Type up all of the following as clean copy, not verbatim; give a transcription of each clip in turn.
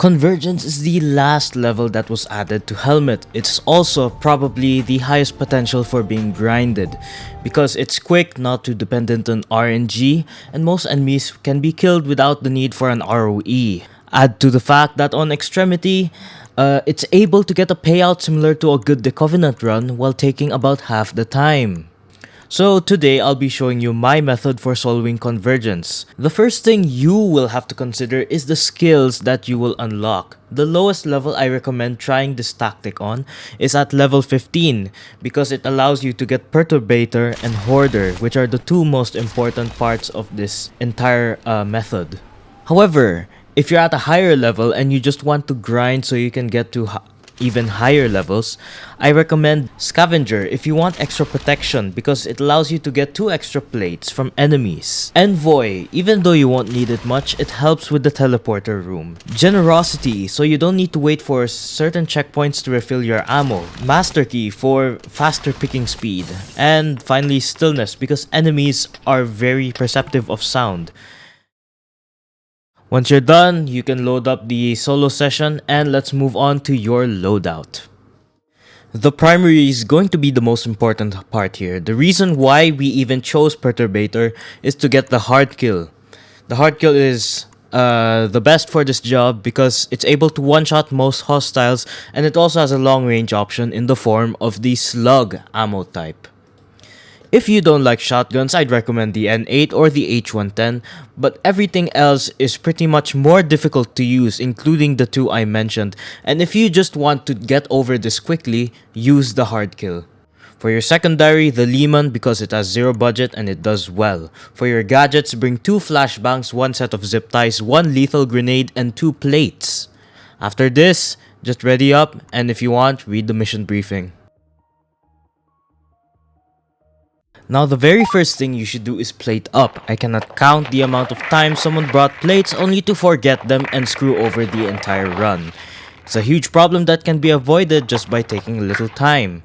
Convergence is the last level that was added to Helmet. It's also probably the highest potential for being grinded, because it's quick, not too dependent on RNG, and most enemies can be killed without the need for an ROE. Add to the fact that on Extremity, it's able to get a payout similar to a good The Covenant run while taking about half the time. So today I'll be showing you my method for solving Convergence. The first thing you will have to consider is the skills that you will unlock. The lowest level I recommend trying this tactic on is at level 15 because it allows you to get Perturbator and Hoarder, which are the two most important parts of this entire method. However, if you're at a higher level and you just want to grind so you can get to even higher levels, I recommend Scavenger if you want extra protection because it allows you to get 2 extra plates from enemies. Envoy, even though you won't need it much, it helps with the teleporter room. Generosity, so you don't need to wait for certain checkpoints to refill your ammo. Master Key for faster picking speed. And finally Stillness because enemies are very perceptive of sound. Once you're done, you can load up the solo session and let's move on to your loadout. The primary is going to be the most important part here. The reason why we even chose Perturbator is to get the hard kill. The hard kill is the best for this job because it's able to one-shot most hostiles and it also has a long range option in the form of the slug ammo type. If you don't like shotguns, I'd recommend the N8 or the H110, but everything else is pretty much more difficult to use, including the 2 I mentioned, and if you just want to get over this quickly, use the hard kill. For your secondary, the Lehman because it has 0 budget and it does well. For your gadgets, bring 2 flashbangs, 1 set of zip ties, 1 lethal grenade, and 2 plates. After this, just ready up, and if you want, read the mission briefing. Now the very first thing you should do is plate up. I cannot count the amount of times someone brought plates only to forget them and screw over the entire run. It's a huge problem that can be avoided just by taking a little time.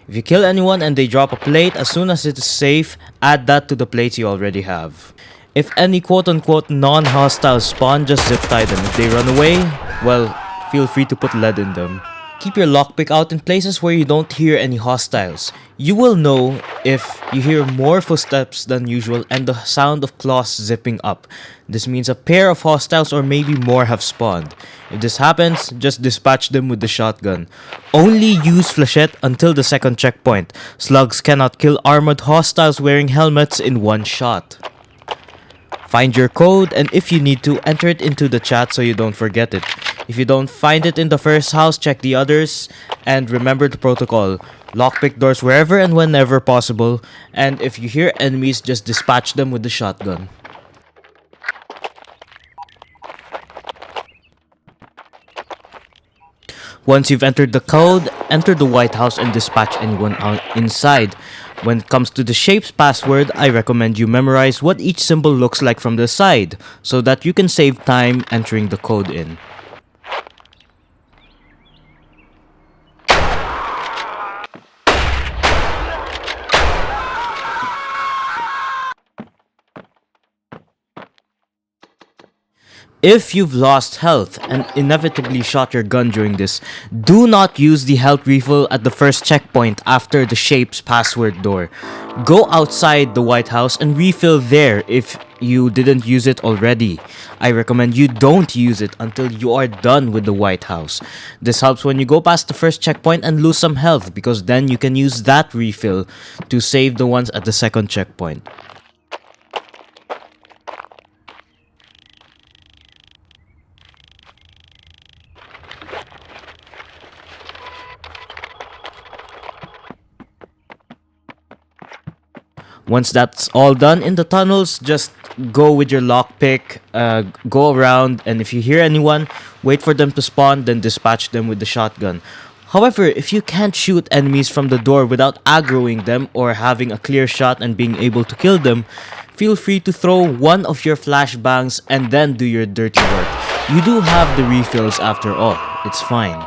If you kill anyone and they drop a plate, as soon as it is safe, add that to the plates you already have. If any quote-unquote non-hostile spawn, just zip tie them. If they run away, well, feel free to put lead in them. Keep your lockpick out in places where you don't hear any hostiles. You will know if you hear more footsteps than usual and the sound of claws zipping up. This means a pair of hostiles or maybe more have spawned. If this happens, just dispatch them with the shotgun. Only use flechette until the second checkpoint. Slugs cannot kill armored hostiles wearing helmets in one shot. Find your code and if you need to, enter it into the chat so you don't forget it. If you don't find it in the first house, check the others and remember the protocol. Lockpick doors wherever and whenever possible, and if you hear enemies, just dispatch them with the shotgun. Once you've entered the code, enter the White House and dispatch anyone inside. When it comes to the shapes password, I recommend you memorize what each symbol looks like from the side, so that you can save time entering the code in. If you've lost health and inevitably shot your gun during this, do not use the health refill at the first checkpoint after the shape's password door. Go outside the White House and refill there if you didn't use it already. I recommend you don't use it until you are done with the White House. This helps when you go past the first checkpoint and lose some health because then you can use that refill to save the ones at the second checkpoint. Once that's all done in the tunnels, just go with your lockpick, go around, and if you hear anyone, wait for them to spawn, then dispatch them with the shotgun. However, if you can't shoot enemies from the door without aggroing them or having a clear shot and being able to kill them, feel free to throw one of your flashbangs and then do your dirty work. You do have the refills after all, it's fine.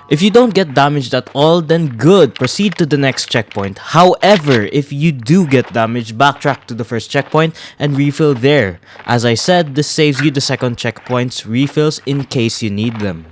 If you don't get damaged at all, then good, proceed to the next checkpoint. However, if you do get damaged, backtrack to the first checkpoint and refill there. As I said, this saves you the second checkpoint's refills in case you need them.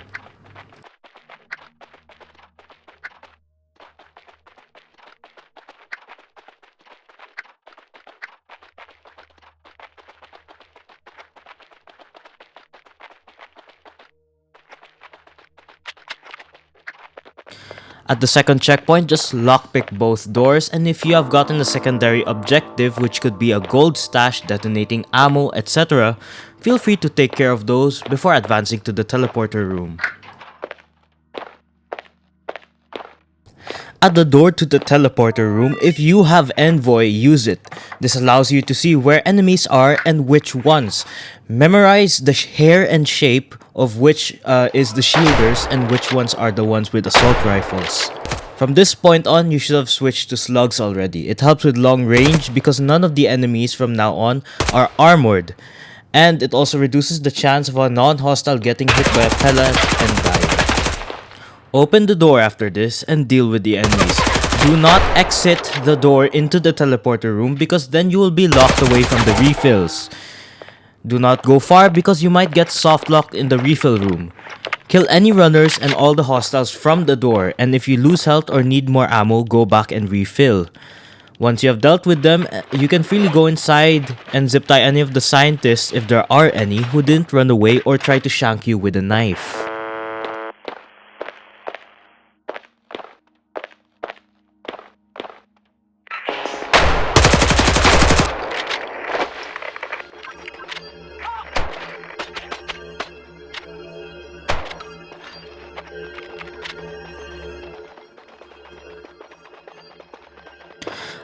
At the second checkpoint, just lockpick both doors, and if you have gotten a secondary objective, which could be a gold stash, detonating ammo, etc., feel free to take care of those before advancing to the teleporter room. At the door to the teleporter room, if you have Envoy, use it. This allows you to see where enemies are and which ones. Memorize the hair and shape of which is the shielders and which ones are the ones with assault rifles. From this point on, you should have switched to slugs already. It helps with long range because none of the enemies from now on are armored. And it also reduces the chance of a non-hostile getting hit by a pellet and dying. Open the door after this and deal with the enemies. Do not exit the door into the teleporter room because then you will be locked away from the refills. Do not go far because you might get soft locked in the refill room. Kill any runners and all the hostiles from the door, and if you lose health or need more ammo, go back and refill. Once you have dealt with them, you can freely go inside and zip tie any of the scientists, if there are any, who didn't run away or try to shank you with a knife.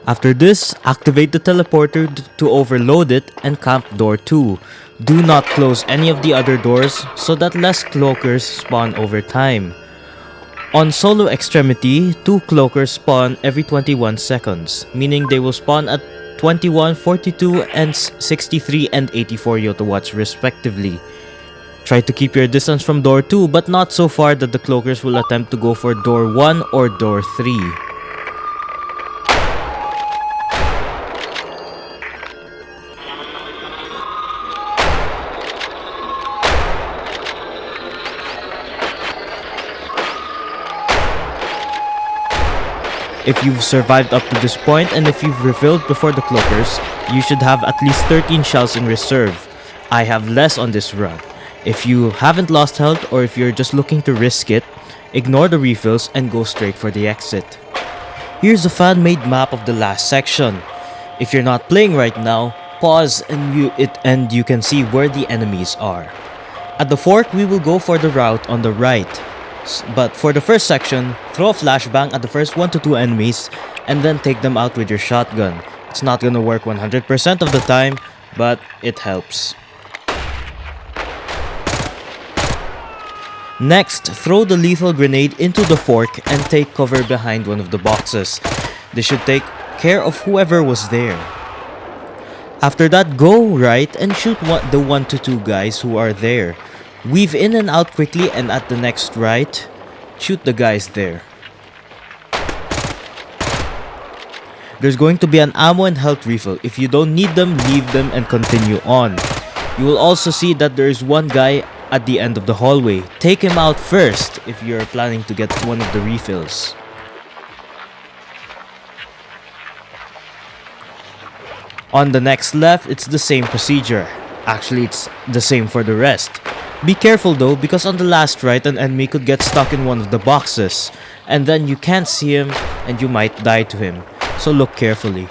After this, activate the teleporter to overload it and camp door 2. Do not close any of the other doors so that less cloakers spawn over time. On solo extremity, 2 cloakers spawn every 21 seconds, meaning they will spawn at 21, 42, and 63 and 84 Yotawatts respectively. Try to keep your distance from door 2 but not so far that the cloakers will attempt to go for door 1 or door 3. If you've survived up to this point and if you've refilled before the cloakers, you should have at least 13 shells in reserve. I have less on this run. If you haven't lost health or if you're just looking to risk it, ignore the refills and go straight for the exit. Here's a fan-made map of the last section. If you're not playing right now, pause and you can see where the enemies are. At the fork, we will go for the route on the right. But for the first section, throw a flashbang at the first 1 to 2 enemies and then take them out with your shotgun. It's not gonna work 100% of the time, but it helps. Next, throw the lethal grenade into the fork and take cover behind one of the boxes. This should take care of whoever was there. After that, go right and shoot the 1 to 2 guys who are there. Weave in and out quickly and at the next right, shoot the guys there. There's going to be an ammo and health refill. If you don't need them, leave them and continue on. You will also see that there is one guy at the end of the hallway. Take him out first if you're planning to get one of the refills. On the next left, it's the same procedure. Actually, it's the same for the rest. Be careful though, because on the last right, an enemy could get stuck in one of the boxes, and then you can't see him and you might die to him, so look carefully.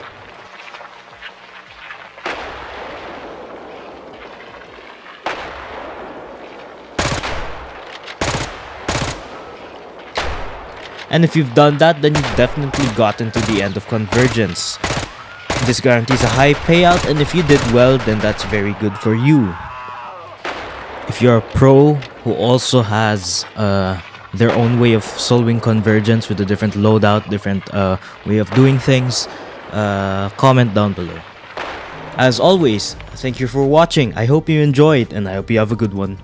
And if you've done that, then you've definitely gotten to the end of Convergence. This guarantees a high payout, and if you did well, then that's very good for you. If you're a pro who also has their own way of solving Convergence with a different loadout, different way of doing things, comment down below. As always, thank you for watching. I hope you enjoyed and I hope you have a good one.